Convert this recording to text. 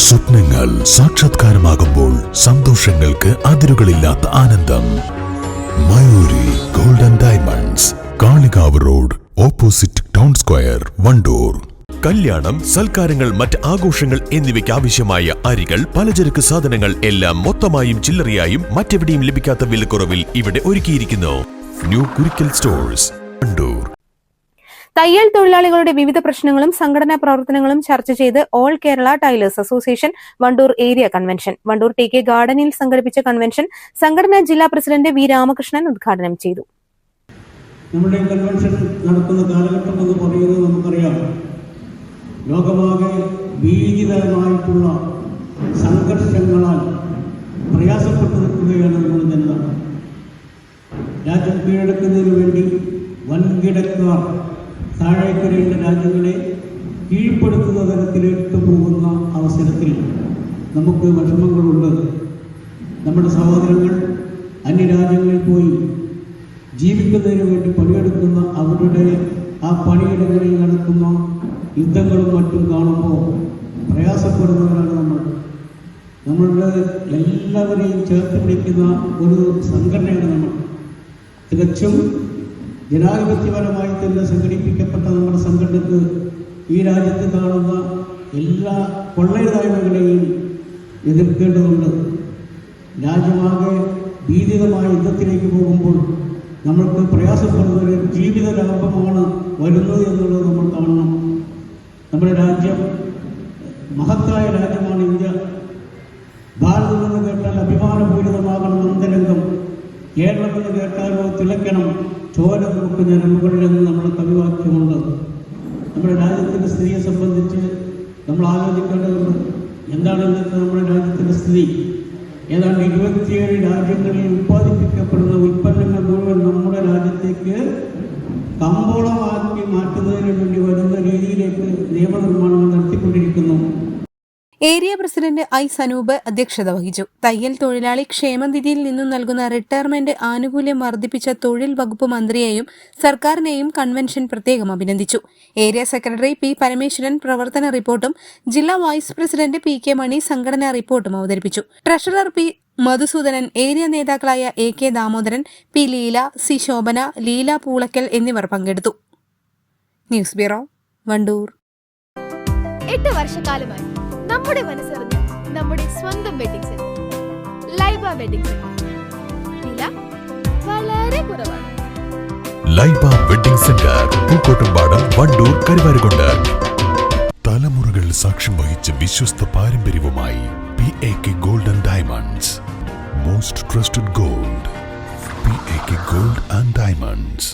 സ്വപ്നങ്ങൾ സാക്ഷാത്കാരമാകുമ്പോൾ സന്തോഷങ്ങൾക്ക് അതിരുകളില്ലാത്ത ആനന്ദം. Mayuri golden diamonds, Kalikavu road, opposite town square, Wandoor. കല്യാണം, സൽക്കാരങ്ങൾ, മറ്റ് ആഘോഷങ്ങൾ എന്നിവയ്ക്ക് ആവശ്യമായ അരികൾ, പലചരക്ക് സാധനങ്ങൾ എല്ലാം മൊത്തമായും ചില്ലറയായും മറ്റെവിടെയും ലഭിക്കാത്ത വിലക്കുറവിൽ ഇവിടെ ഒരുക്കിയിരിക്കുന്നു. New Kurikkal stores, Wandoor. തയ്യൽ തൊഴിലാളികളുടെ വിവിധ പ്രശ്നങ്ങളും സംഘടനാ പ്രവർത്തനങ്ങളും ചർച്ച ചെയ്ത് all Kerala tailors association Wandoor area convention. Wandoor T K ഗാർഡനിൽ സംഘടിപ്പിച്ച കൺവെൻഷൻ സംഘടനാ ജില്ലാ പ്രസിഡന്റ് വി രാമകൃഷ്ണൻ ഉദ്ഘാടനം ചെയ്തു. നമ്മുടെ കൺവെൻഷൻ നടക്കുന്ന കാലഘട്ടം എന്ന് പറയുന്നത് നമുക്കറിയാം. ലോകമാകെ ഭീതിതമായിട്ടുള്ള സംഘർഷങ്ങളാൽ പ്രയാസപ്പെട്ടു നിൽക്കുകയാണ് നമ്മുടെ ജനത. രാജ്യം കീഴടക്കുന്നതിന് വേണ്ടി വൻകിടക്കാർ താഴേക്കരേണ്ട രാജ്യങ്ങളെ കീഴ്പ്പെടുത്തുന്ന തരത്തിലേക്ക് പോകുന്ന അവസരത്തിൽ നമുക്ക് വിഷമങ്ങളുണ്ട്. നമ്മുടെ സഹോദരങ്ങൾ അന്യരാജ്യങ്ങളിൽ പോയി ജീവിക്കുന്നതിന് വേണ്ടി പണിയെടുക്കുന്ന അവരുടെ ആ പണിയിടങ്ങളിൽ നടക്കുന്ന യുദ്ധങ്ങളും മറ്റും കാണുമ്പോൾ പ്രയാസപ്പെടുന്നവരാണ് നമ്മളുടെ എല്ലാവരെയും ചേർത്ത് പിടിക്കുന്ന ഒരു സംഘടനയാണ് നമ്മൾ. തികച്ചും ജനാധിപത്യപരമായി തന്നെ സംഘടിപ്പിക്കപ്പെട്ട നമ്മുടെ സംഘടനക്ക് ഈ രാജ്യത്ത് കാണുന്ന എല്ലാ കൊള്ളരുതായ്മകളെയും എതിർക്കേണ്ടതുണ്ട്. രാജ്യമാകെ ഭീതിതമായ യുദ്ധത്തിലേക്ക് പോകുമ്പോൾ നമ്മൾക്ക് പ്രയാസപ്പെടുന്ന ഒരു ജീവിത ലാഭമാണ് വരുന്നത് എന്നുള്ളത് നമ്മൾ കാണണം. നമ്മുടെ രാജ്യം മഹത്തായ രാജ്യമാണ് ഇന്ത്യ. ഭാരതം എന്ന് കേട്ടാൽ അഭിമാനപൂരിതമാകണം അന്തരംഗം. കേരളം എന്ന് കേട്ടാലോ തിളയ്ക്കണം ചോര നമുക്ക് ഞരമ്പുകളിലെന്ന് നമ്മുടെ കവിവാക്യമുണ്ട്. നമ്മുടെ രാജ്യത്തിൻ്റെ സ്ഥിതിയെ സംബന്ധിച്ച് നമ്മൾ ആലോചിക്കേണ്ടതുണ്ട്. എന്താണ് ഇന്നത്തെ നമ്മുടെ രാജ്യത്തിൻ്റെ സ്ഥിതി? ഏതാണ്ട് 27 രാജ്യങ്ങളിൽ ഉൽപ്പാദിപ്പിക്കപ്പെടുന്ന ഉൽപ്പന്നങ്ങൾ മുഴുവൻ നമ്മുടെ രാജ്യത്തേക്ക് കമ്പോളമാക്കി മാറ്റുന്നതിന് വേണ്ടി വരുന്ന രീതിയിലേക്ക് നിയമനിർമ്മാണങ്ങൾ നടത്തിക്കൊണ്ടിരിക്കുന്നു. ഏരിയ പ്രസിഡന്റ് ഐ സനൂപ് അധ്യക്ഷത വഹിച്ചു. തയ്യൽ തൊഴിലാളി ക്ഷേമനിധിയിൽ നിന്നും നൽകുന്ന റിട്ടയർമെന്റ് ആനുകൂല്യം വർദ്ധിപ്പിച്ച തൊഴിൽ വകുപ്പ് മന്ത്രിയെയും സർക്കാരിനെയും കൺവെൻഷൻ പ്രത്യേകം അഭിനന്ദിച്ചു. ഏരിയ സെക്രട്ടറി പി പരമേശ്വരൻ പ്രവർത്തന റിപ്പോർട്ടും ജില്ലാ vice president P K Mani സംഘടനാ റിപ്പോർട്ടും അവതരിപ്പിച്ചു. ട്രഷറർ പി മധുസൂദനൻ, ഏരിയ നേതാക്കളായ A K Damodaran, P Leela, C Shobhana, Leela Poolakkal എന്നിവർ പങ്കെടുത്തു. News bureau, Wandoor. 8 വർഷക്കാലമായി നമ്മുടെ മനസ്സറിഞ്ഞ നമ്മുടെ സ്വന്തം wedding centre Laiba wedding centre. വില വളരെ കുറവാണ്. Laiba wedding centre, Pookkottumpadam, Wandoor, Karuvarakundu. തലമുറകൾ സാക്ഷ്യം വഹിച്ച വിശ്വസ്ത പാരമ്പര്യവുമായി PAK golden diamonds, most trusted gold. PAK gold and diamonds.